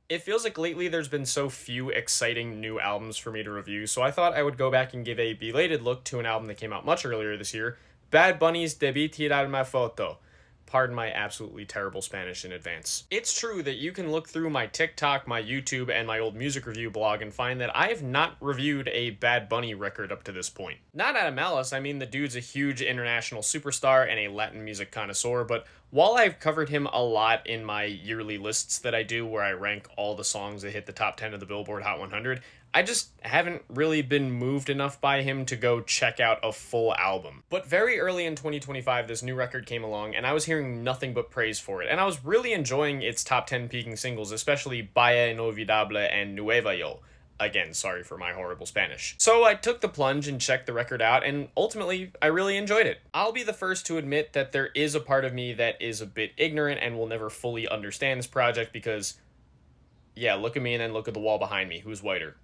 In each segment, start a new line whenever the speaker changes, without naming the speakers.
It feels like lately there's been so few exciting new albums for me to review, so I thought I would go back and give a belated look to an album that came out much earlier this year, Bad Bunny's DeBÍ TiRAR MáS FOToS. Pardon my absolutely terrible Spanish in advance. It's true that you can look through my TikTok, my YouTube, and my old music review blog and find that I have not reviewed a Bad Bunny record up to this point. Not out of malice, I mean the dude's a huge international superstar and a Latin music connoisseur, but while I've covered him a lot in my yearly lists that I do where I rank all the songs that hit the top 10 of the Billboard Hot 100, I just haven't really been moved enough by him to go check out a full album. But very early in 2025, this new record came along, and I was hearing nothing but praise for it, and I was really enjoying its top 10 peaking singles, especially BAILE, INoLVIDABLE, and NUEVAYoL. Again, sorry for my horrible Spanish. So I took the plunge and checked the record out, and ultimately, I really enjoyed it. I'll be the first to admit that there is a part of me that is a bit ignorant and will never fully understand this project because, yeah, look at me and then look at the wall behind me. Who's whiter?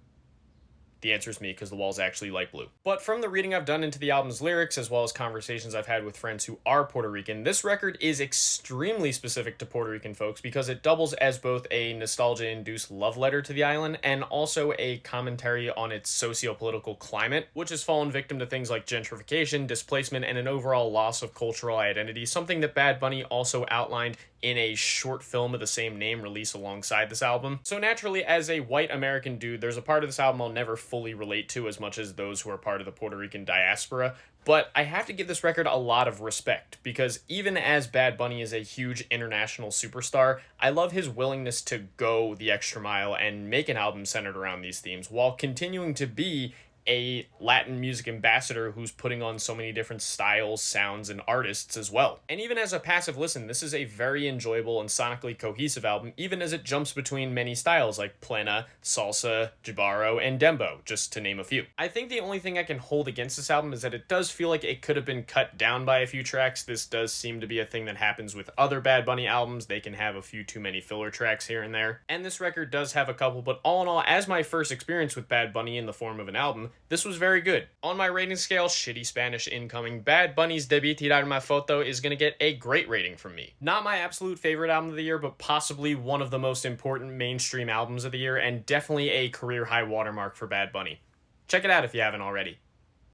The answer is me, because the wall's actually light blue. But from the reading I've done into the album's lyrics, as well as conversations I've had with friends who are Puerto Rican, this record is extremely specific to Puerto Rican folks because it doubles as both a nostalgia-induced love letter to the island and also a commentary on its socio-political climate, which has fallen victim to things like gentrification, displacement, and an overall loss of cultural identity, something that Bad Bunny also outlined in a short film of the same name released alongside this album. So naturally, as a white American dude, there's a part of this album I'll never fully relate to as much as those who are part of the Puerto Rican diaspora, but I have to give this record a lot of respect, because even as Bad Bunny is a huge international superstar, I love his willingness to go the extra mile and make an album centered around these themes, while continuing to be a Latin music ambassador who's putting on so many different styles, sounds, and artists as well. And even as a passive listen, this is a very enjoyable and sonically cohesive album, even as it jumps between many styles like plena, salsa, gibaro, and dembow, just to name a few. I think the only thing I can hold against this album is that it does feel like it could have been cut down by a few tracks. This does seem to be a thing that happens with other Bad Bunny albums. They can have a few too many filler tracks here and there. And this record does have a couple, but all in all, as my first experience with Bad Bunny in the form of an album, this was very good. On my rating scale, shitty Spanish incoming, Bad Bunny's DeBÍ TiRAR MáS FOToS is going to get a great rating from me. Not my absolute favorite album of the year, but possibly one of the most important mainstream albums of the year, and definitely a career high watermark for Bad Bunny. Check it out if you haven't already.